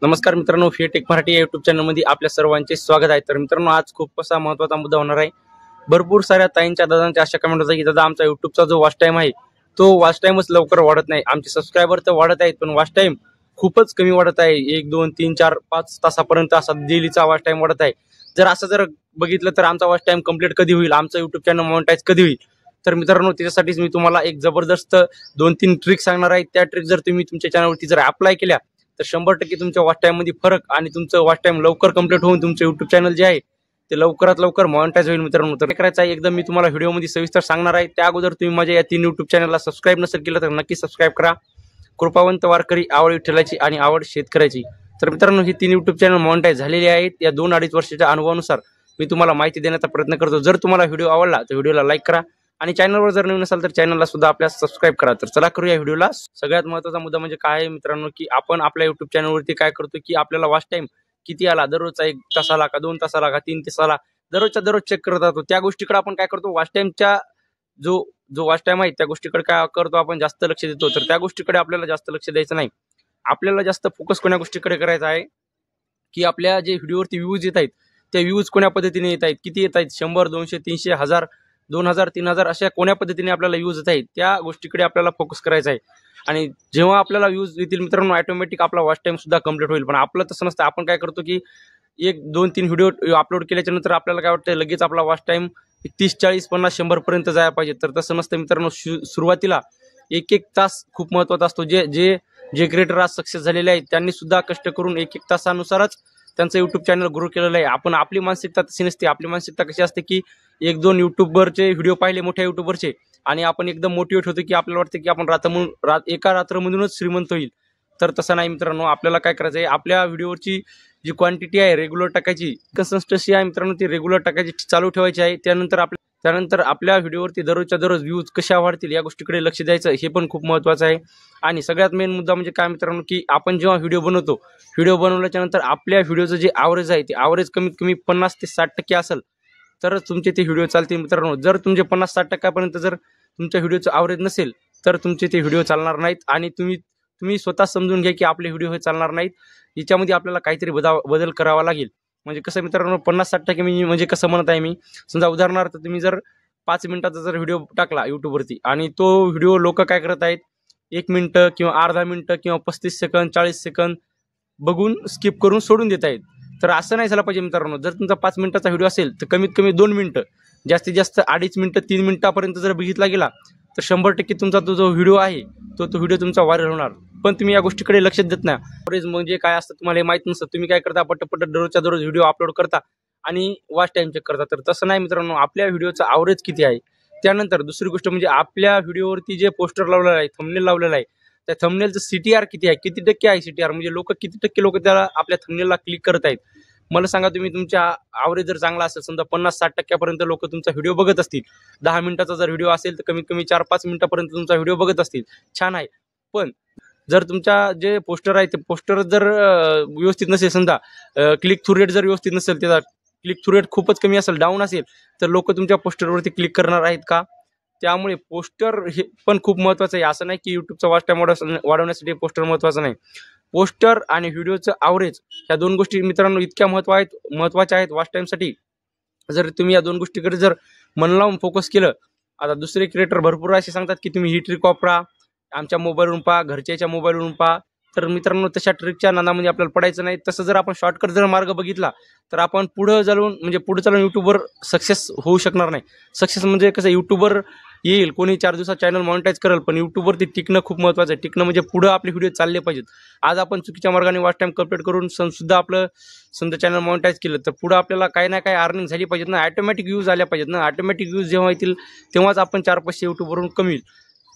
नमस्कार मित्रांनो, टेक मराठी या यूट्यूब चॅनलमध्ये आपल्या सर्वांचे स्वागत आहे। तर मित्रांनो, आज खूप असा महत्त्वाचा मुद्दा होणार आहे। भरपूर साऱ्या ताईंच्या दादांच्या अशा कमेंट होतात की दादा आमचा यूट्यूबचा जो वॉच टाइम आहे तो वॉच टाइमच लवकर वाढत नाही। आमचे सबस्क्रायबर तर वाढत आहेत पण वॉच टाइम खूपच कमी वाढत आहे। 1 2 3 4 5 तासापर्यंत असा डेलीचा वॉच टाइम वाढत आहे। जर बघितलं तर आमचा वॉच टाइम कंप्लीट कधी होईल, आमचं यूट्यूब चॅनल मॉनिटाईज कधी होईल? तर मित्रांनो, त्याच्यासाठीच मी तुम्हाला एक जबरदस्त 2-3 ट्रिक सांगणार आहे। त्या ट्रिक जर तुम्ही तुमच्या चॅनलवरती जर अप्लाय केल्या तर 100% तुमच्या वॉच टाइम मध्ये फरक आणि तुमचं वॉच टाइम लवकर कंप्लीट होऊन तुमचं YouTube चॅनल जे आहे ते लवकरात लवकर मॉनिटाईज होईल। मित्रांनो, तर करायचं आहे एकदम मी तुम्हाला व्हिडिओमध्ये सविस्तर सांगणार आहे। त्या अगोदर तुम्ही माझ्या या 3 YouTube चॅनलला सबस्क्राइब नसेल केलं तर नक्की सबस्क्राइब करा। कृपावंत वारकरी, आवड विठ्ठलाची आणि आवड शेतकऱ्याची। तर मित्रांनो, ही 3 YouTube चॅनल मॉनिटाईज झालेली आहेत। या 2-2.5 वर्षाच्या अनुभवानुसार मी तुम्हाला माहिती देण्याचा प्रयत्न करतो। जर तुम्हाला व्हिडिओ आवडला तर व्हिडिओला लाईक करा आणि चॅनलवर जर नवीन असाल तर चॅनलला सुद्धा आपल्या सबस्क्राइब करा। तर चला करूया व्हिडिओला। सगळ्यात महत्त्वाचा मुद्दा म्हणजे काय आहे मित्रांनो, की आपण आपल्या YouTube चॅनलवरती काय करतो की आपल्याला वॉच टाइम किती आला, दररोजचा 1 तासाला का 2 तासाला का 3 तासाला, दररोजच्या दररोज चेक करत राहतो। त्या गोष्टीकडे आपण काय करतो, वॉच टाइमच्या जो जो वॉच टाइम आहे त्या गोष्टीकडे काय करतो, आपण जास्त लक्ष देतो। तर त्या गोष्टीकडे आपल्याला जास्त लक्ष द्यायचं नाही। आपल्याला जास्त फोकस कोण्या गोष्टीकडे करायचा आहे की आपल्या जे व्हिडिओवरती व्ह्यूज येत आहेत त्या व्ह्यूज कोण्या पद्धतीने येत आहेत, किती येत आहेत, 100 200 300 1000 2000 3000 अशा कोण्या पद्धतीने आपल्याला व्ह्यूज येत आहेत त्या गोष्टीकडे आपल्याला फोकस करायचा आहे। आणि जेव्हा आपल्याला व्ह्यूज येतील मित्रांनो, ऑटोमॅटिक आपला वॉच टाइम सुद्धा कंप्लीट होईल। पण आपलं तसं नसतं। आपण काय करतो की 1 2 3 व्हिडिओ अपलोड केल्याच्या नंतर आपल्याला काय वाटतं लगेच आपला वॉच टाइम 30 40 50 100 पर्यंत जायला पाहिजे। तर तसं नसतं मित्रांनो। सुरुवातीला 1-1 तास खूप महत्त्वाचा असतो। जे जे जे क्रिएटर आज सक्सेस झालेले आहेत त्यांनी सुद्धा कष्ट करून 1-1 तासानुसारच त्यांचं YouTube चॅनल ग्रो केलेलं आहे। आपण आपली मानसिकता तशी नसते। आपली मानसिकता कशी असते की 1 2 युट्यूबरचे व्हिडिओ पाहिले, मोठ्या युट्यूबरचे, आणि आपण एकदम मोटिवेट होतो की आपल्याला वाटतं की आपण एका रात्रमधूनच श्रीमंत होईल। तर तसं नाही मित्रांनो। आपल्याला काय करायचं आहे, आपल्या व्हिडिओची जी क्वांटिटी आहे रेग्युलर टाकायची, कन्सिस्टन्सी आहे मित्रांनो, ती रेग्युलर टाकायची चालू ठेवायची आहे। त्यानंतर आपल्या व्हिडिओवरती दररोजच्या दररोज व्ह्यूज कशा वाढतील या गोष्टीकडे लक्ष द्यायचं, हे पण खूप महत्त्वाचं आहे। आणि सगळ्यात मेन मुद्दा म्हणजे काय मित्रांनो, की आपण जेव्हा व्हिडिओ बनवतो, व्हिडिओ बनवल्याच्या नंतर आपल्या व्हिडिओचं जे ॲव्हरेज आहे ते ॲव्हरेज कमीत कमी 50 ते 60% असेल तर तुमचे ते व्हिडिओ चालतील मित्रांनो। जर तुमचे 50-60% जर तुमच्या व्हिडिओचं ॲव्हरेज नसेल तर तुमचे ते व्हिडिओ चालणार नाहीत। आणि तुम्ही स्वतः समजून घ्या की आपले व्हिडिओ हे चालणार नाहीत। याच्यामध्ये आपल्याला काहीतरी बदल करावा लागेल। म्हणजे कसं मित्रांनो, 50-60% मी म्हणजे कसं म्हणत आहे मी, समजा उदाहरणार्थ तुम्ही जर 5 मिनिटाचा जर व्हिडिओ टाकला यूट्यूबवरती आणि तो व्हिडिओ लोक काय करत आहेत 1 मिनिटं किंवा अर्धा मिनिटं किंवा 35 सेकंद 40 सेकंद बघून स्किप करून सोडून देत आहेत। तर असं नाही झालं पाहिजे मित्रांनो। जर तुमचा 5 मिनिटाचा व्हिडिओ असेल तर कमीत कमी 2 मिनिटं, जास्तीत जास्त 2.5 मिनिटं 3 मिनिटापर्यंत जर बघितला गेला तर 100% तुमचा तो जो व्हिडिओ आहे तो व्हिडिओ तुमचा व्हायरल होणार। पण तुम्ही या गोष्टीकडे लक्ष देत नाही। ॲव्हरेज म्हणजे काय असतं तुम्हाला हे माहित नसतं। तुम्ही काय करता, पटपट दररोजच्या दररोज व्हिडिओ अपलोड करता आणि वॉच टाइम चेक करता। तर तसं नाही मित्रांनो। आपल्या व्हिडिओचा ॲव्हरेज किती आहे, त्यानंतर दुसरी गोष्ट म्हणजे आपल्या व्हिडिओवरती जे पोस्टर लावलेलं आहे, थंबनेल लावलेलं आहे, त्या थंबनेलचं CTR किती आहे, किती टक्के आहे CTR, म्हणजे किती टक्के लोक त्याला आपल्या थंबनेलला क्लिक करत आहेत। मला सांगा, तुम्ही तुमच्या ॲव्हरेज जर चांगला असेल, समजा 50-60% लोक तुमचा व्हिडिओ बघत असतील, 10 मिनिटाचा जर व्हिडिओ असेल तर कमीत कमी 4-5 मिनिटापर्यंत तुमचा व्हिडिओ बघत असतील, छान आहे। पण जर तुमच्या जे पोस्टर आहे ते पोस्टर जर व्यवस्थित नसेल, समजा क्लिक थ्रू रेट जर व्यवस्थित नसेल, त्याचा क्लिक थ्रू रेट खूपच कमी असेल, डाऊन असेल, तर लोक तुमच्या पोस्टरवरती क्लिक करणार आहेत का? त्यामुळे पोस्टर हे पण खूप महत्त्वाचं आहे। असं नाही की यूट्यूबचा वॉच टाइम वाढवण्यासाठी पोस्टर महत्त्वाचं नाही। पोस्टर आणि व्हिडिओचं ॲव्हरेज ह्या 2 गोष्टी मित्रांनो इतक्या महत्त्वाच्या आहेत वॉच टाइमसाठी। जर तुम्ही या 2 गोष्टीकडे जर मन लावून फोकस केलं, आता दुसरे क्रिएटर भरपूर असे सांगतात की तुम्ही ही ट्रिक वापरा, आमच्या मोबाईलवरून पहा, घरच्याच्या मोबाईलवरून पहा। तर मित्रांनो, तशा ट्रिकच्या नादामध्ये आपल्याला पडायचं नाही। तसं जर आपण शॉर्टकट जर मार्ग बघितला तर आपण पुढे चालून यूट्यूबवर सक्सेस होऊ शकणार नाही। सक्सेस म्हणजे कसं, यूट्यूबर येईल, कोणी 4 दिवसात चॅनल मॉनिटाईज करेल, पण यूट्यूबवरती टिकणं खूप महत्त्वाचं आहे। टिकणं म्हणजे पुढे आपले व्हिडिओ चालले पाहिजेत। आज आपण चुकीच्या मार्गाने वॉच टाइम कंप्लीट करून सुद्धा आपलं समजा चॅनल मॉनिटाईज केलं तर पुढे आपल्याला काही ना काही अर्निंग झाली पाहिजेत ना, ऑटोमॅटिक व्ह्यूज आल्या पाहिजेत ना। ऑटोमॅटिक व्ह्यूज जेव्हा येतील तेव्हाच आपण 4 पैसे यूट्यूबवरून कमी।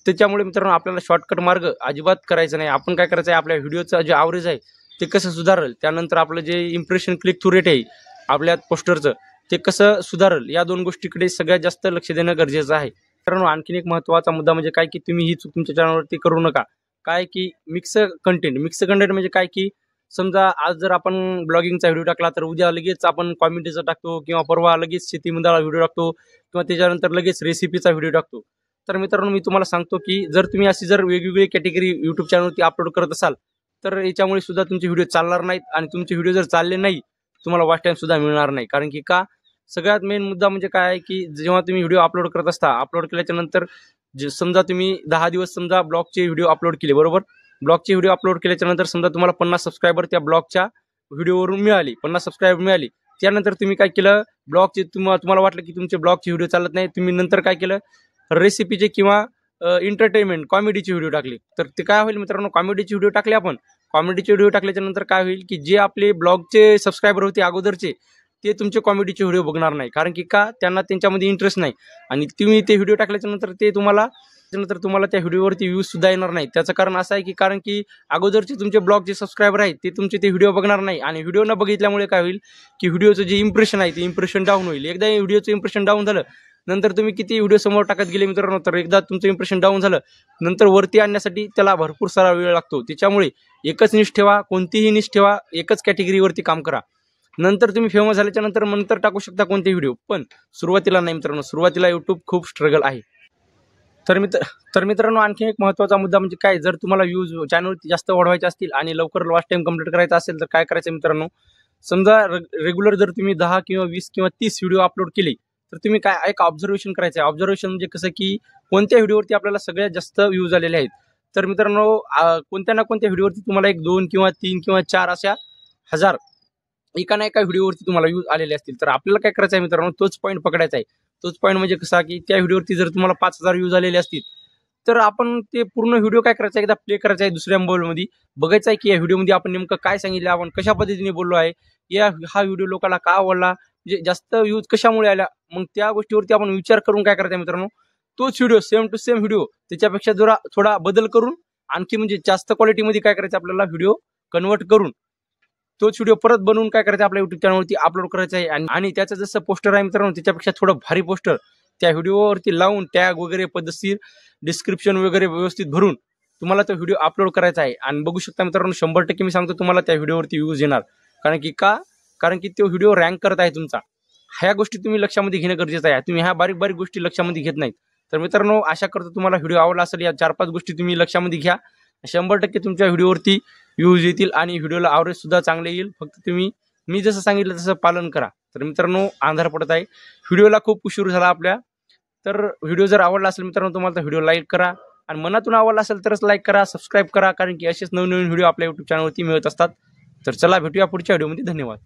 त्याच्यामुळे मित्रांनो, आपल्याला शॉर्टकट मार्ग अजिबात करायचा नाही। आपण काय करायचं आहे, आपल्या व्हिडिओचं जे ॲव्हरेज आहे ते कसं सुधारेल, त्यानंतर आपलं जे इम्प्रेशन क्लिक थ्रू रेट आहे आपल्या पोस्टरचं ते कसं सुधारेल, या 2 गोष्टीकडे सगळ्यात जास्त लक्ष देणं गरजेचं आहे। मित्रांनो, आणखीन एक महत्त्वाचा मुद्दा म्हणजे काय की तुम्ही ही चूक तुमच्या चॅनलवरती करू नका। काय की मिक्स कंटेंट म्हणजे काय की समजा आज जर आपण ब्लॉगिंगचा व्हिडिओ टाकला तर उद्या लगेच आपण कॉमेडीचा टाकतो, किंवा परवा लगेच शेतीमधला व्हिडिओ टाकतो, किंवा त्याच्यानंतर लगेच रेसिपीचा व्हिडिओ टाकतो। तर मित्रांनो, मी तुम्हाला सांगतो की जर तुम्ही अशी जर वेगवेगळी कॅटेगरी यूट्यूब चॅनलवरती अपलोड करत असाल तर याच्यामुळे सुद्धा तुमचे व्हिडिओ चालणार नाहीत आणि तुमचे व्हिडिओ जर चालले नाही तुम्हाला वॉच टाइम सुद्धा मिळणार नाही. कारण की का सगळ्यात मेन मुद्दा म्हणजे काय आहे की जेव्हा तुम्ही व्हिडिओ अपलोड करत असता, अपलोड केल्याच्या नंतर समजा तुम्ही 10 दिवस समजा ब्लॉगचे व्हिडिओ अपलोड केले, बरोबर. ब्लॉगचे व्हिडिओ अपलोड केल्याच्या नंतर समजा तुम्हाला 50 सबस्क्रायबर त्या ब्लॉगच्या व्हिडिओवरून मिळाली, 50 सबस्क्रायबर मिळाली. त्यानंतर तुम्ही काय केलं, ब्लॉगचे तुम्हाला वाटलं की तुमचे ब्लॉगचे व्हिडिओ चालत नाही, तुम्ही नंतर काय केलं, रेसिपीचे किंवा एंटरटेनमेंट कॉमेडीचे व्हिडिओ टाकले. तर ते काय होईल मित्रांनो, कॉमेडीचे व्हिडिओ टाकले आपण. कॉमेडीचे व्हिडिओ टाकल्याच्या नंतर काय होईल की जे आपले ब्लॉगचे सबस्क्रायबर होते अगोदरचे ते तुमचे कॉमेडीचे व्हिडिओ बघणार नाही. कारण की का त्यांना त्यांच्यामध्ये इंटरेस्ट नाही आणि तुम्ही ते व्हिडिओ टाकल्याच्या नंतर तुम्हाला त्या व्हिडिओवरती व्ह्यूज सुद्धा येणार नाही. त्याचं कारण असं आहे की कारण की अगोदरचे तुमचे ब्लॉगचे सबस्क्रायबर आहेत ते तुमचे ते व्हिडिओ बघणार नाही आणि व्हिडिओ न बघितल्यामुळे काय होईल की व्हिडिओचं जे इम्प्रेशन आहे ते इम्प्रेशन डाऊन होईल. एकदा व्हिडिओचं इम्प्रेशन डाऊन झालं नंतर तुम्ही किती व्हिडिओ समोर टाकत गेले मित्रांनो, तर एकदा तुमचं इम्प्रेशन डाऊन झालं नंतर वरती आणण्यासाठी त्याला भरपूर सारा वेळ लागतो. त्याच्यामुळे एकच निश ठेवा, कोणतीही निश ठेवा, एकच कॅटेगरीवरती काम करा. नंतर तुम्ही फेमस झाल्याच्या नंतर टाकू शकता कोणते व्हिडिओ, पण सुरुवातीला नाही मित्रांनो. सुरुवातीला युट्यूब खूप स्ट्रगल आहे. तर मित्रांनो आणखी एक महत्त्वाचा मुद्दा म्हणजे काय, जर तुम्हाला व्ह्यूज चॅनलवरती जास्त वाढवायचे असतील आणि लवकर वॉच टाइम कंप्लीट करायचा असेल तर काय करायचं मित्रांनो, समजा रेग्युलर जर तुम्ही 10 किंवा 20 किंवा 30 व्हिडिओ अपलोड केले तर तुम्ही काय एक ऑब्झर्वेशन करायचं आहे. ऑब्झर्वेशन म्हणजे कसं की कोणत्या व्हिडिओवरती आपल्याला सगळ्यात जास्त व्ह्यूज आलेले आहेत. तर मित्रांनो कोणत्या ना कोणत्या व्हिडिओवरती तुम्हाला 1 2 किंवा 3 किंवा 4 अशा हजार एका ना एका व्हिडिओवरती तुम्हाला व्ह्यूज आलेले असतील. तर आपल्याला काय करायचं आहे मित्रांनो, तोच पॉईंट पकडायचा आहे. तोच पॉईंट म्हणजे कसा की त्या व्हिडिओवरती जर तुम्हाला 5000 व्ह्यूज आलेले असतील तर आपण ते पूर्ण व्हिडिओ काय करायचा, एकदा प्ले करायचा आहे दुसऱ्या मोबाईलमध्ये, बघायचं आहे की या व्हिडिओमध्ये आपण नेमकं काय सांगितलं, आपण कशा पद्धतीने बोललो आहे, हा व्हिडिओ लोकांना का आवडला, म्हणजे जास्त व्ह्यूज कशामुळे आल्या. मग त्या गोष्टीवरती आपण विचार करून काय करायचं मित्रांनो, तोच video same to same video त्याच्यापेक्षा जरा थोडा बदल करून आणखी म्हणजे जास्त क्वालिटीमध्ये काय करायचं आपल्याला व्हिडिओ कन्वर्ट करून तोच व्हिडिओ परत बनवून काय करायचं आपल्या युट्यूब चॅनलवरती अपलोड करायचं आहे. आणि त्याचं जसं पोस्टर आहे मित्रांनो त्याच्यापेक्षा थोडं भारी पोस्टर त्या व्हिडिओवरती लावून टॅग वगैरे पद्धतशीर डिस्क्रिप्शन वगैरे व्यवस्थित भरून तुम्हाला तो व्हिडिओ अपलोड करायचा आहे. आणि बघू शकता मित्रांनो 100% मी सांगतो तुम्हाला त्या व्हिडिओवरती व्ह्यूज येणार. कारण की तो व्हिडिओ रँक करत आहे तुमचा. ह्या गोष्टी तुम्ही लक्षामध्ये घेणं गरजेचं आहे. तुम्ही ह्या बारीक बारीक गोष्टी लक्षामध्ये घेत नाहीत. तर मित्रांनो आशा करतो तुम्हाला व्हिडिओ आवडला असेल. या 4-5 गोष्टी तुम्ही लक्षामध्ये घ्या. 100% तुमच्या व्हिडिओवरती व्ह्यूज येतील आणि व्हिडिओला ॲव्हरेज सुद्धा चांगले येईल. फक्त तुम्ही मी जसं सांगितलं तसं पालन करा. तर मित्रांनो अंधार पडत आहे, व्हिडिओला खूप उशीर झाला आपल्या. तर व्हिडिओ जर आवडला असेल मित्रांनो तुम्हाला तर व्हिडिओ लाईक करा आणि मनातून आवडला असेल तरच लाईक करा, सबस्क्राईब करा, कारण की असेच नवीन व्हिडिओ आपल्या युट्यूब चॅनलवरती मिळत असतात. तर चला भेटूया पुढच्या व्हिडिओमध्ये. धन्यवाद.